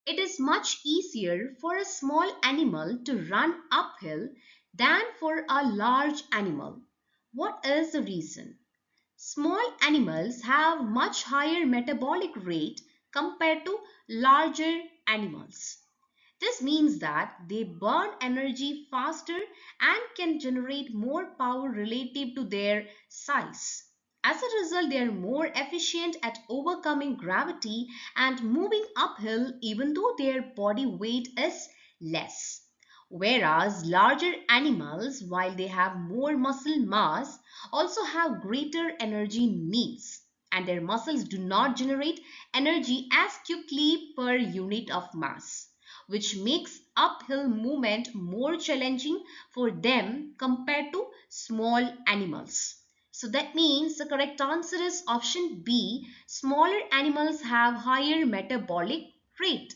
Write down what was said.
It is much easier for a small animal to run uphill than for a large animal. What is the reason? Small animals have much higher metabolic rate compared to larger animals. This means that they burn energy faster and can generate more power relative to their size. As a result, they are more efficient at overcoming gravity and moving uphill even though their body weight is less. Whereas larger animals, while they have more muscle mass, also have greater energy needs, and their muscles do not generate energy as quickly per unit of mass, which makes uphill movement more challenging for them compared to small animals. So that means the correct answer is option B. Smaller animals have higher metabolic rate.